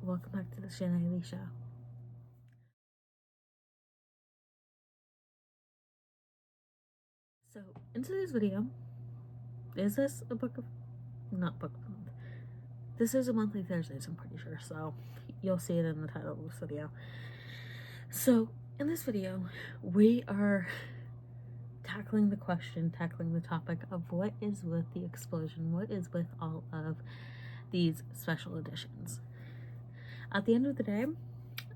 and welcome back to the Shanae Show. So, in today's video, is this a book of, not book of the month, this is a monthly Thursdays, I'm pretty sure, so you'll see it in the title of this video. So, in this video, we are tackling the topic of what is with the explosion, what is with all of these special editions. At the end of the day,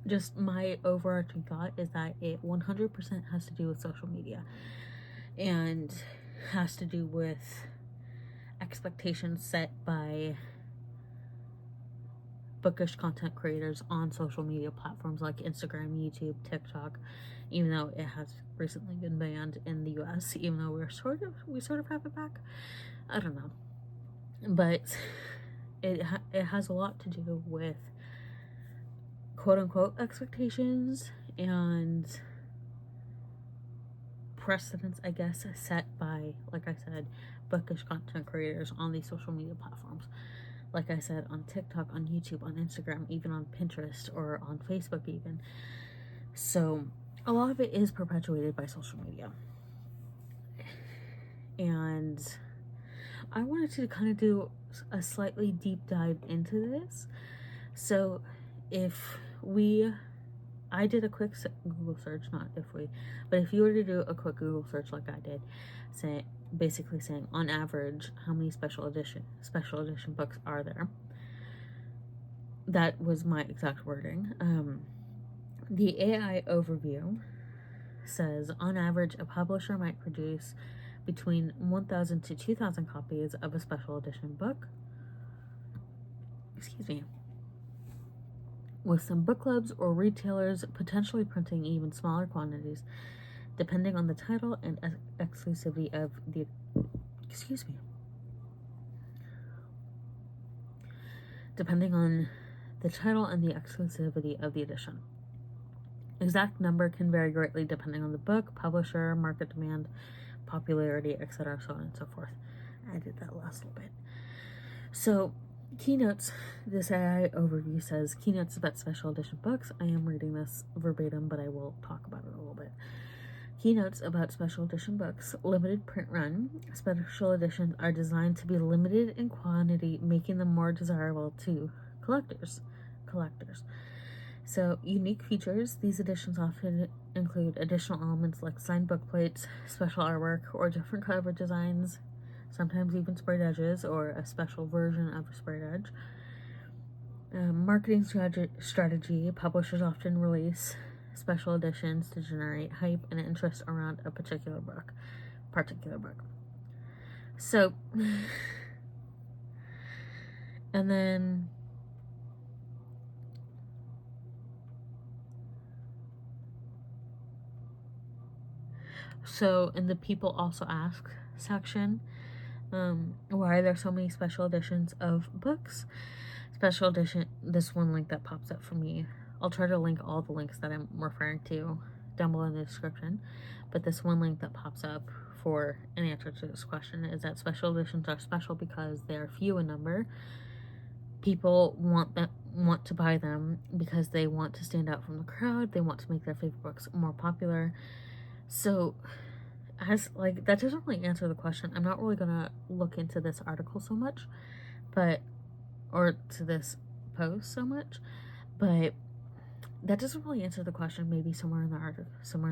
just my overarching thought is that it 100% has to do with social media and has to do with expectations set by bookish content creators on social media platforms like Instagram, YouTube, TikTok, even though it has recently been banned in the US, even though we sort of have it back. I don't know, but it has a lot to do with quote unquote expectations and precedents, I guess, set by, like I said, bookish content creators on these social media platforms. Like I said, on TikTok, on YouTube, on Instagram, even on Pinterest or on Facebook even. So a lot of it is perpetuated by social media. And I wanted to kind of do a slightly deep dive into this. So I did a quick Google search, but if you were to do a quick Google search like I did, basically saying on average how many special edition books are there, that was my exact wording. The AI overview says on average a publisher might produce between 1,000 to 2,000 copies of a special edition book. With some book clubs or retailers potentially printing even smaller quantities, depending on the title and exclusivity of the edition. Exact number can vary greatly depending on the book, publisher, market demand, popularity, etc., so on and so forth. I did that last little bit. So, keynotes. This AI overview says keynotes about special edition books. I am reading this verbatim, but I will talk about it a little bit. Keynotes about special edition books. Limited print run. Special editions are designed to be limited in quantity, making them more desirable to collectors. So, unique features. These editions often include additional elements like signed book plates, special artwork, or different cover designs, sometimes even sprayed edges or a special version of a sprayed edge. Marketing strategy. Publishers often release special editions to generate hype and interest around a particular book. So, and then in the people also ask section, why are there so many special editions of books? Special edition, this one link that pops up for me, I'll try to link all the links that I'm referring to down below in the description, but this one link that pops up for an answer to this question is that special editions are special because they are few in number. People want to buy them because they want to stand out from the crowd. They want to make their favorite books more popular. So, that doesn't really answer the question. I'm not really gonna look into this article so much, or to this post so much, but that doesn't really answer the question. Maybe somewhere in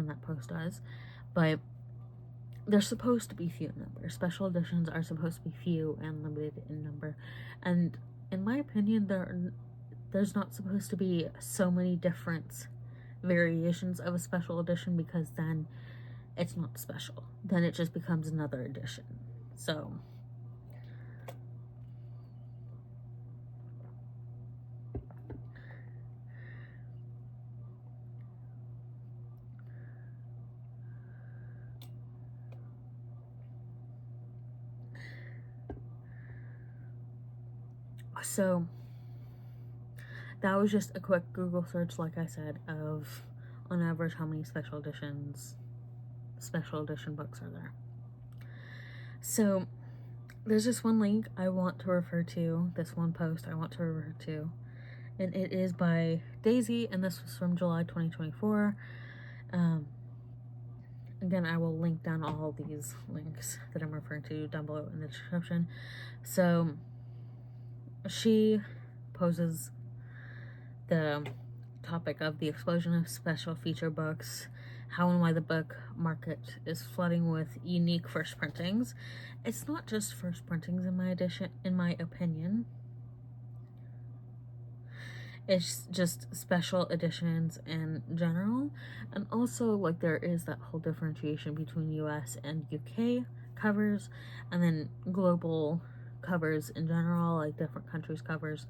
that post does, but they're supposed to be few in number. Special editions are supposed to be few and limited in number, and in my opinion, there's not supposed to be so many different variations of a special edition, because then it's not special. Then it just becomes another edition. So that was just a quick Google search, like I said, of on average how many special edition books are there. So there's this one link I want to refer to, this one post I want to refer to, and it is by Daisy, and this was from July 2024. Again, I will link down all these links that I'm referring to down below in the description. So she poses the topic of the explosion of special feature books, how and why the book market is flooding with unique first printings. It's not just first printings in my opinion. It's just special editions in general, and also like there is that whole differentiation between US and UK covers, and then global covers in general, like different countries covers.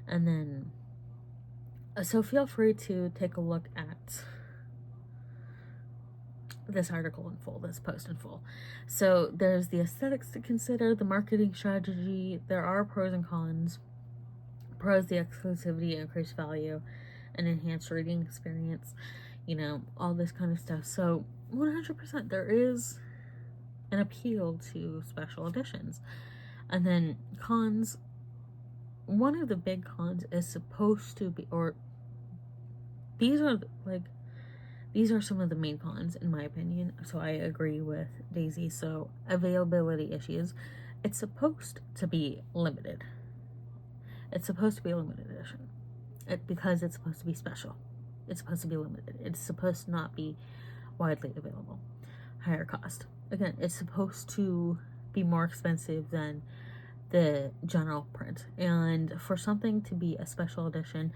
And then so feel free to take a look at this article in full, this post in full. So there's the aesthetics to consider, the marketing strategy, there are pros and cons. Pros, the exclusivity, increased value, and enhanced reading experience, you know, all this kind of stuff. So 100% there is an appeal to special editions. And then cons, one of the big cons is supposed to be, or these are some of the main cons in my opinion. So I agree with Daisy. So availability issues, it's supposed to be limited. It's supposed to be a limited edition because it's supposed to be special. It's supposed to be limited. It's supposed to not be widely available. Higher cost. Again, it's supposed to be more expensive than the general print. And for something to be a special edition,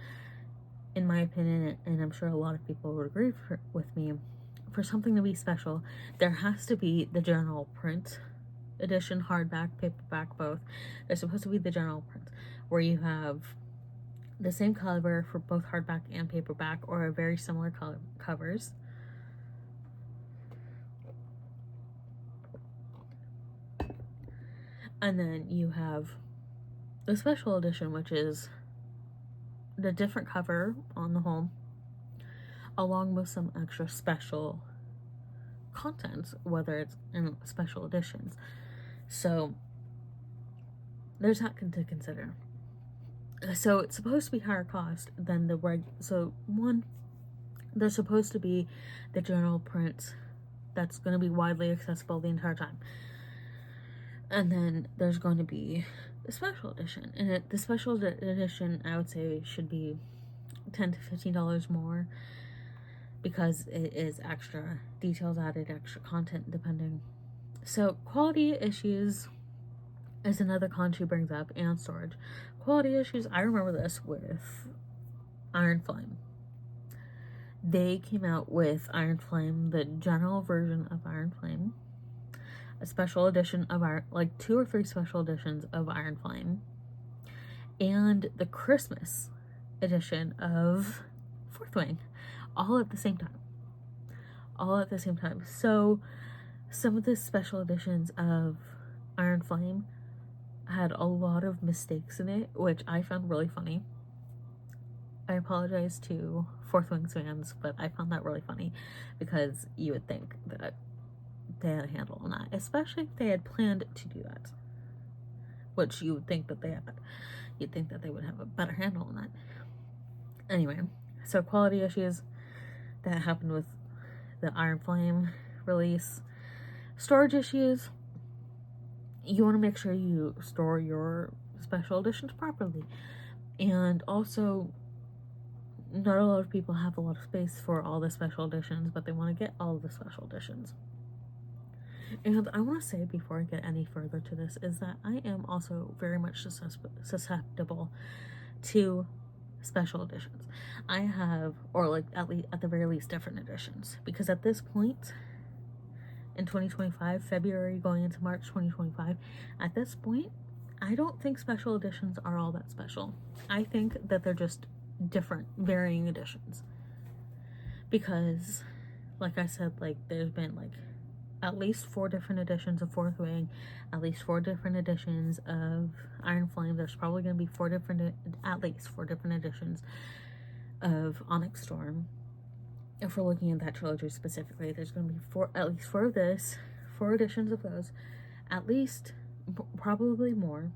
in my opinion, and I'm sure a lot of people would agree with me, for something to be special, there has to be the general print edition, hardback, paperback, both. There's supposed to be the general print, where you have the same cover for both hardback and paperback, or very similar covers. And then you have the special edition, which is the different cover on the home, along with some extra special content, whether it's in special editions. So there's that to consider. So it's supposed to be higher cost than the so one, there's supposed to be the general print that's going to be widely accessible the entire time, and then there's going to be the special edition, and the special edition I would say should be $10 to $15 more, because it is extra details added, extra content depending. So quality issues is another con she brings up, and storage. Quality issues, I remember this with Iron Flame. They came out with Iron Flame, the general version of Iron Flame, a special edition of like 2 or 3 special editions of Iron Flame, and the Christmas edition of Fourth Wing, all at the same time. So some of the special editions of Iron Flame had a lot of mistakes in it, which I found really funny. I apologize to Fourth Wings fans, but I found that really funny, because you would think that they had a handle on that, especially if they had planned to do that, which you would think that they had. You'd think that they would have a better handle on that. Anyway, so quality issues that happened with the Iron Flame release. Storage issues, you want to make sure you store your special editions properly. And also, not a lot of people have a lot of space for all the special editions, but they want to get all of the special editions. And I want to say, before I get any further to this, is that I am also very much susceptible to special editions. I have, or like at the very least, different editions, because at this point in 2025, February going into March 2025, at this point, I don't think special editions are all that special. I think that they're just different, varying editions. Because, like I said, like there's been like at least 4 different editions of Fourth Wing, at least 4 different editions of Iron Flame. There's probably going to be at least 4 different editions of Onyx Storm. If we're looking at that trilogy specifically, there's going to be at least 4 of this, 4 editions of those, at least, probably more.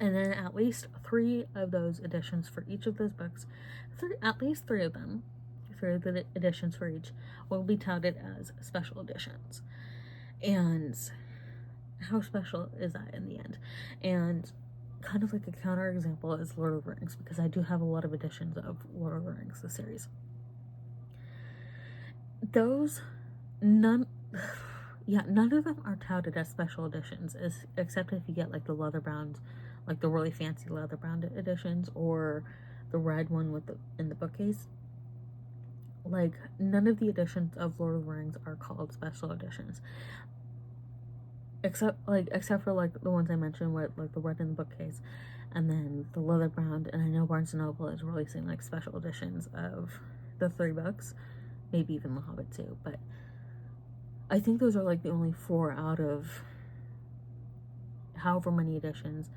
And then at least 3 of those editions for each of those books, at least 3 of them, 3 of the editions for each, will be touted as special editions. And how special is that in the end? And kind of like a counter example is Lord of the Rings, because I do have a lot of editions of Lord of the Rings, the series. None of them are touted as special editions, except if you get like the leather bound, like the really fancy leather bound editions, or the red one in the bookcase. Like, none of the editions of Lord of the Rings are called special editions, except for like the ones I mentioned with like the red in the bookcase, and then the leather bound. And I know Barnes & Noble is releasing like special editions of the 3 books, maybe even The Hobbit too, but I think those are like the only 4 out of however many editions.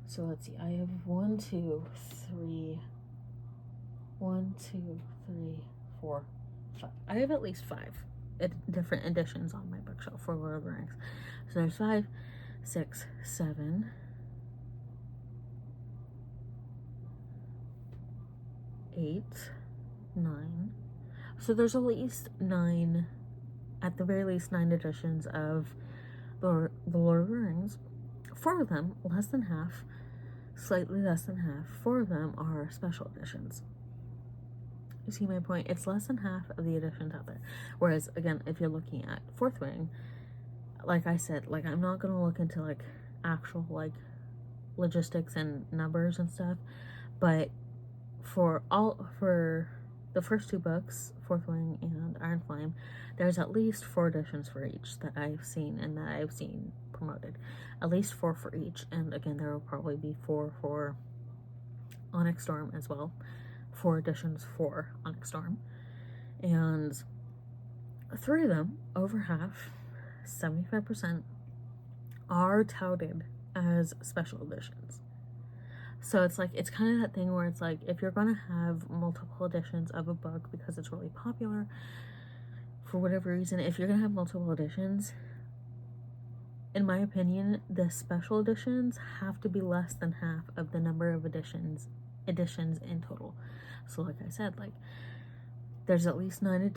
So let's see, I have 1, 2, 3, 4, 5. I have at least 5 different editions on my bookshelf for Lord of the Rings. So there's 5, 6, 7, 8, 9. So there's at least 9, at the very least 9 editions of the Lord of the Rings. 4 of them, less than half, slightly less than half, 4 of them are special editions. You see my point? It's less than half of the editions out there. Whereas, again, if you're looking at Fourth Wing, like I said, like, I'm not gonna look into like actual like logistics and numbers and stuff, but for the first 2 books, Fourth Wing and Iron Flame, there's at least 4 editions for each that I've seen and that I've seen promoted. At least 4 for each, and again, there will probably be 4 for Onyx Storm as well. 4 editions for Onyx Storm. And 3 of them, over half, 75%, are touted as special editions. So it's like, it's kind of that thing where it's like, if you're going to have multiple editions of a book because it's really popular, for whatever reason, if you're going to have multiple editions, in my opinion, the special editions have to be less than half of the number of editions in total. So like I said, like, there's at least 9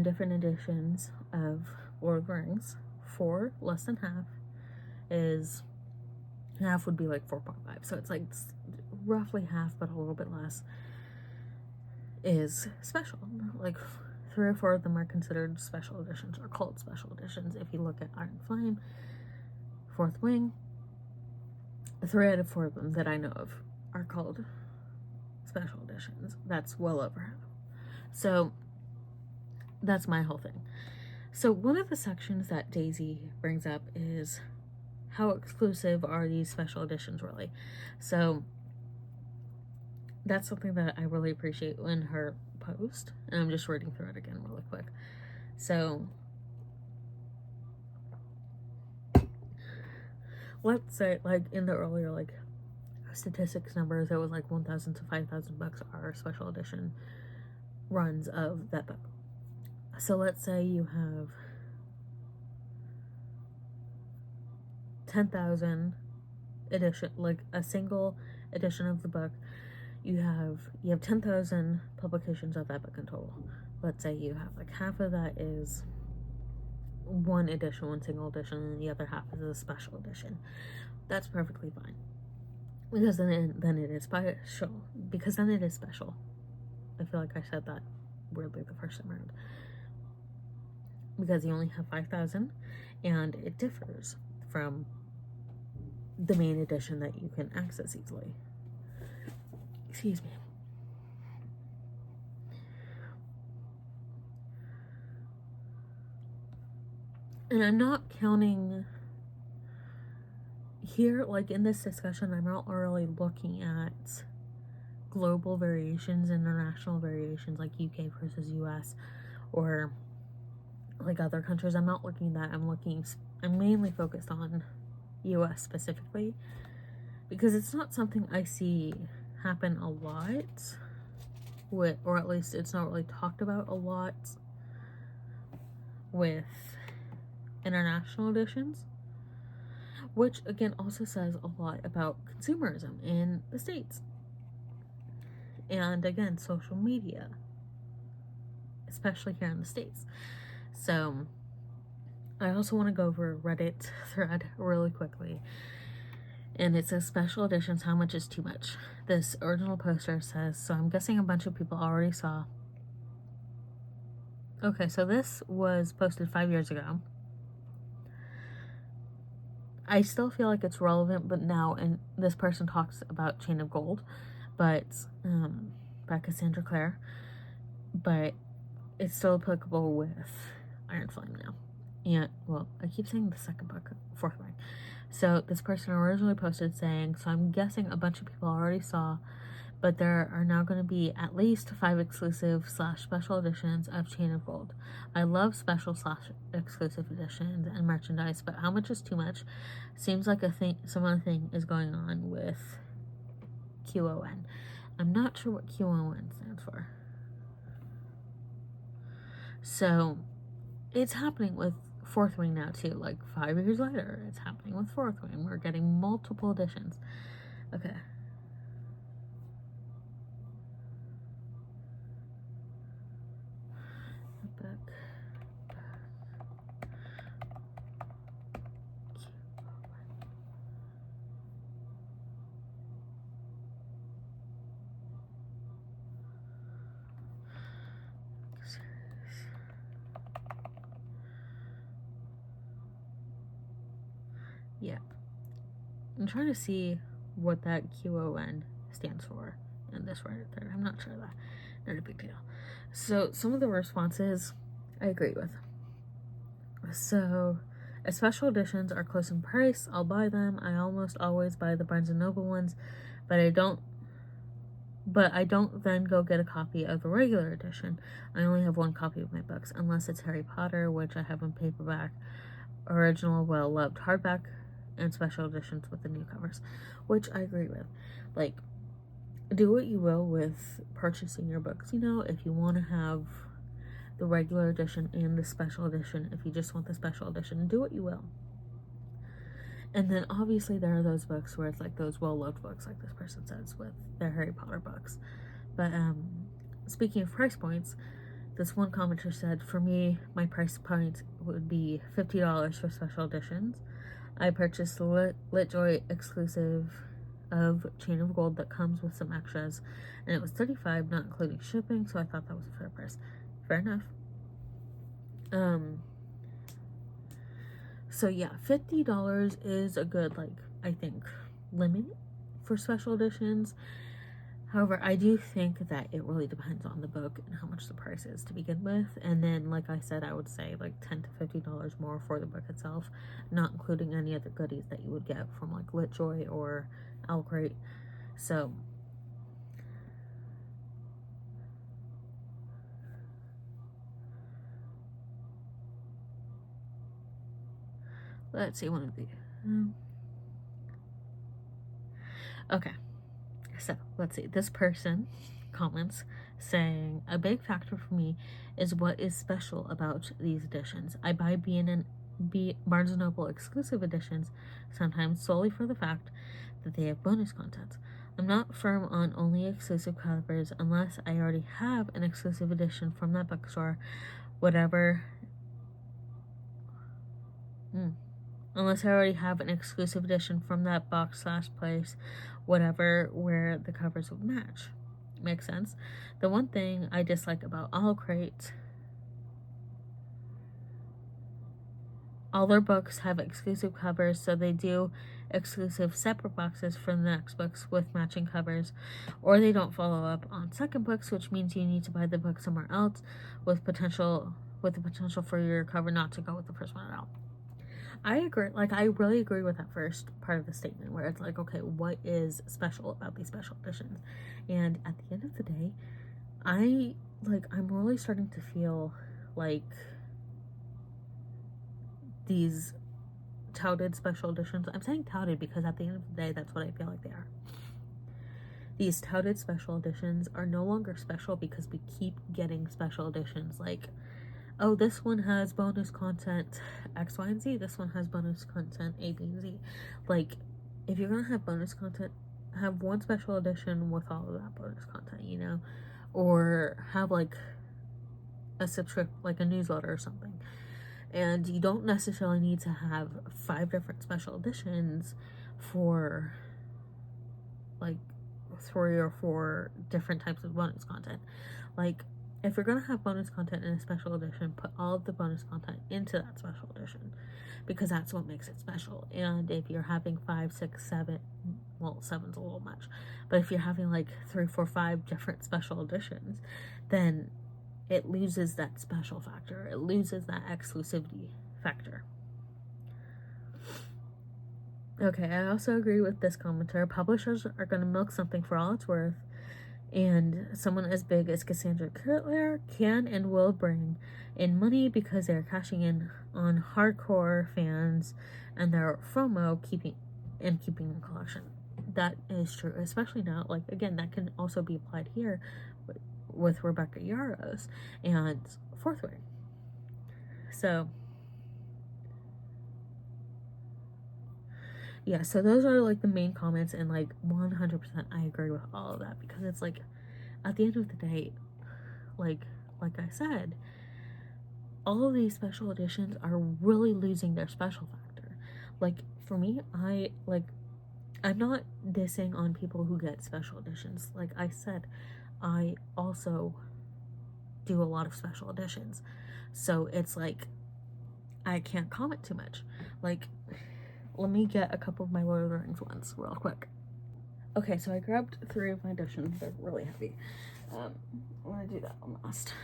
different editions of Lord of the Rings. 4 less than half would be like 4.5. So it's like roughly half, but a little bit less, is special. Like 3 or 4 of them are considered special editions, or called special editions. If you look at Iron Flame, Fourth Wing, 3 out of 4 of them that I know of are called special editions. That's well over half. So that's my whole thing. So one of the sections that Daisy brings up is, how exclusive are these special editions really? So that's something that I really appreciate in her post, and I'm just reading through it again really quick. So let's say, like, in the earlier like statistics numbers, it was like 1,000 to 5,000 bucks are special edition runs of that book. So let's say you have 10,000 edition, like a single edition of the book. You have 10,000 publications of that book in total. Let's say you have like half of that is one single edition, and the other half is a special edition. That's perfectly fine, because then it is special. Because then it is special. I feel like I said that weirdly the first time around. Because you only have 5,000, and it differs from the main edition that you can access easily. Excuse me. And I'm not counting here, like in this discussion, I'm not really looking at global variations, international variations, like UK versus US, or like other countries. I'm not looking at that. I'm mainly focused on US specifically, because it's not something I see happen a lot with, or at least it's not really talked about a lot with international editions. which again also says a lot about consumerism in the States. And again, social media, especially here in the States. So I also want to go over a Reddit thread really quickly. And it says special editions, how much is too much? This original poster says, so I'm guessing a bunch of people already saw. Okay, so this was posted 5 years ago. I still feel like it's relevant, but now, and this person talks about Chain of Gold, but by Cassandra Clare, but it's still applicable with Iron Flame now. And, well, I keep saying the second book, fourth book. So this person originally posted saying, so I'm guessing a bunch of people already saw, but there are now going to be at least 5 exclusive / special editions of Chain of Gold. I love special / exclusive editions and merchandise, but how much is too much? Seems like some other thing is going on with QON. I'm not sure what QON stands for. So it's happening with Fourth Wing now too. Like 5 years later, it's happening with Fourth Wing. We're getting multiple editions. Okay. Yep. I'm trying to see what that QON stands for in this Reddit thread. I'm not sure of that. Not a big deal. So some of the responses I agree with. So, as special editions are close in price, I'll buy them. I almost always buy the Barnes & Noble ones, but I don't then go get a copy of the regular edition. I only have one copy of my books, unless it's Harry Potter, which I have in paperback, original, well-loved hardback, and special editions with the new covers, which I agree with. Like, do what you will with purchasing your books. You know, if you want to have the regular edition and the special edition, if you just want the special edition, do what you will. And then obviously there are those books where it's like those well-loved books, like this person says with their Harry Potter books. But speaking of price points, this one commenter said, for me, my price point would be $50 for special editions. I purchased the LitJoy exclusive of Chain of Gold that comes with some extras, and it was $35, not including shipping, so I thought that was a fair price. Fair enough. So yeah, $50 is a good, like, I think, limit for special editions. However, I do think that it really depends on the book and how much the price is to begin with. And then, like I said, I would say like $10 to $50 more for the book itself, not including any of the goodies that you would get from like LitJoy or Owlcrate. So let's see one of the okay. So let's see. This person comments saying, a big factor for me is what is special about these editions. I buy Barnes & Noble exclusive editions, sometimes solely for the fact that they have bonus content. I'm not firm on only exclusive covers unless I already have an exclusive edition from that bookstore, unless I already have an exclusive edition from that box / place, whatever, where the covers would match. Makes sense? The one thing I dislike about Owlcrate, all their books have exclusive covers, so they do exclusive separate boxes for the next books with matching covers, or they don't follow up on second books, which means you need to buy the book somewhere else with the potential for your cover not to go with the first one at all. I agree. Like, I really agree with that first part of the statement where it's like, okay, what is special about these special editions? And at the end of the day, I'm really starting to feel like these touted special editions, I'm saying touted because at the end of the day, that's what I feel like they are. These touted special editions are no longer special because we keep getting special editions. Like, oh, this one has bonus content X, Y, and Z. This one has bonus content A, B, and Z. Like, if you're gonna have bonus content, have one special edition with all of that bonus content, you know? Or have, like, a like a newsletter or something. And you don't necessarily need to have 5 different special editions for, like, 3 or 4 different types of bonus content. Like, if you're going to have bonus content in a special edition, put all of the bonus content into that special edition, because that's what makes it special. And if you're having 5, 6, 7, well, 7's a little much, but if you're having like 3, 4, 5 different special editions, then it loses that special factor. It loses that exclusivity factor. Okay, I also agree with this commenter. Publishers are going to milk something for all it's worth, and someone as big as Cassandra Clare can and will bring in money because they're cashing in on hardcore fans and their FOMO keeping the collection. That is true, especially now. Like, again, that can also be applied here with Rebecca Yarros and Fourth Wing. So yeah, so those are like the main comments, and like 100% I agree with all of that, because it's like, at the end of the day, like I said, all of these special editions are really losing their special factor. Like, for me, I'm not dissing on people who get special editions. Like I said, I also do a lot of special editions, so it's like, I can't comment too much. Like, let me get a couple of my Lord of the Rings ones real quick. Okay, so I grabbed 3 of my editions. They're really heavy. I'm gonna do that one last.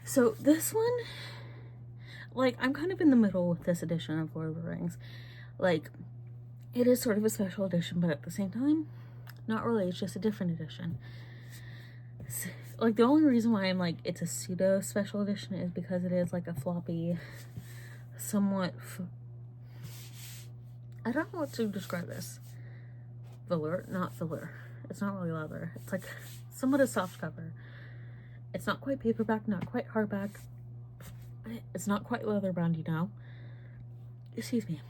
So this one, like, I'm kind of in the middle with this edition of Lord of the Rings. Like, it is sort of a special edition, but at the same time, not really. It's just a different edition. Like, the only reason why I'm like, it's a pseudo special edition is because it is like a floppy, somewhat, I don't know what to describe this. Filler, not filler. It's not really leather. It's like somewhat a soft cover. It's not quite paperback, not quite hardback. It's not quite leather bound, you know. Excuse me.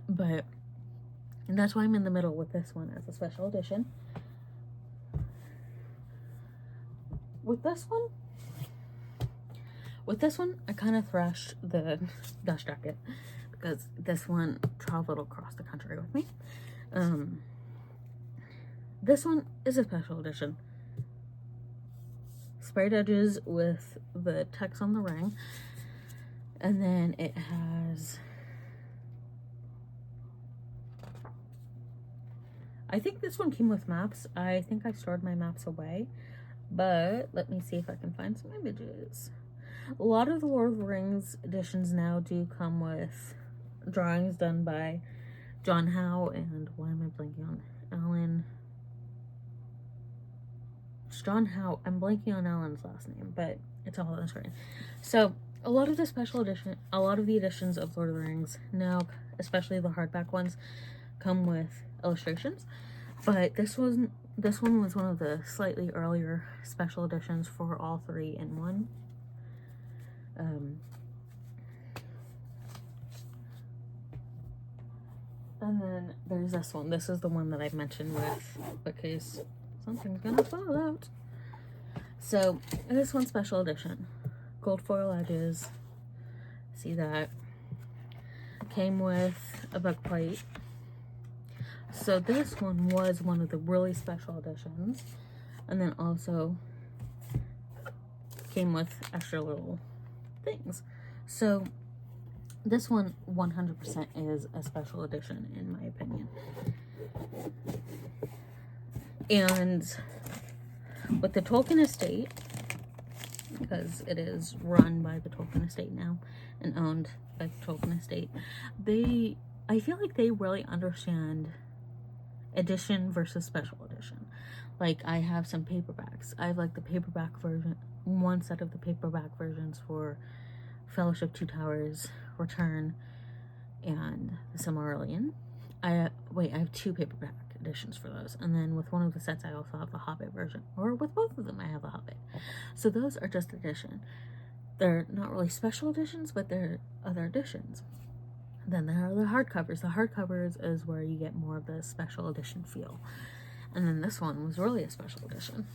But that's why I'm in the middle with this one as a special edition. With this one, I kind of thrashed the dust jacket, because this one traveled across the country with me. This one is a special edition. Sprayed edges with the text on the ring, and then it has, I think this one came with maps. I think I stored my maps away, but let me see if I can find some images. A lot of the Lord of the Rings editions now do come with drawings done by John Howe and, why am I blanking on Alan? It's John Howe. I'm blanking on Alan's last name, but it's all on the screen. So a lot of the editions of Lord of the Rings now, especially the hardback ones, come with illustrations. But this one was one of the slightly earlier special editions for all 3 in one. And then there's this one. This is the one that I mentioned with, because something's gonna fall out. So this one's special edition. Gold foil edges. See that? Came with a book plate. So this one was one of the really special editions. And then also came with extra little things. So this one 100% is a special edition, in my opinion. And with the Tolkien estate, because it is run by the Tolkien estate now and owned by the Tolkien estate, I feel like they really understand edition versus special edition. Like, I have some paperbacks. I have like the paperback version, one set of the paperback versions for Fellowship, Two Towers, Return, and The Silmarillion. I have 2 paperback editions for those. And then with one of the sets, I also have the Hobbit version, or with both of them, I have the Hobbit. So those are just edition. They're not really special editions, but they're other editions. Then there are the hardcovers. The hardcovers is where you get more of the special edition feel. And then this one was really a special edition.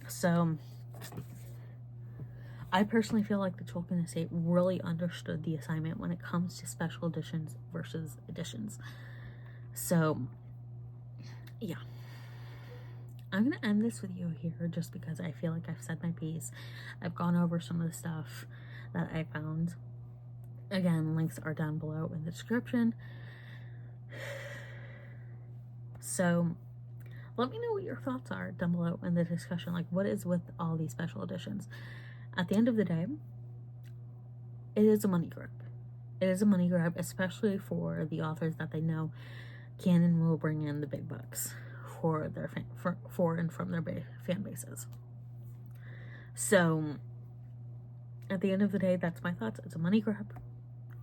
So I personally feel like the Tolkien estate really understood the assignment when it comes to special editions versus editions. So yeah, I'm going to end this video here just because I feel like I've said my piece. I've gone over some of the stuff that I found. Again, links are down below in the description. So let me know what your thoughts are down below in the discussion. Like, what is with all these special editions? At the end of the day, it is a money grab. It is a money grab, especially for the authors that they know canon will bring in the big bucks for their for and from their fan bases. So at the end of the day, that's my thoughts. It's a money grab.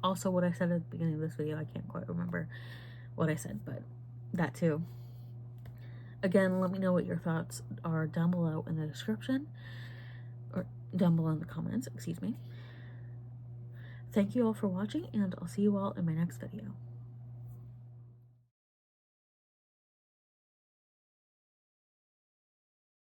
Also, what I said at the beginning of this video, I can't quite remember what I said, but that too. Again, let me know what your thoughts are down below in the description, or down below in the comments, excuse me. Thank you all for watching, and I'll see you all in my next video.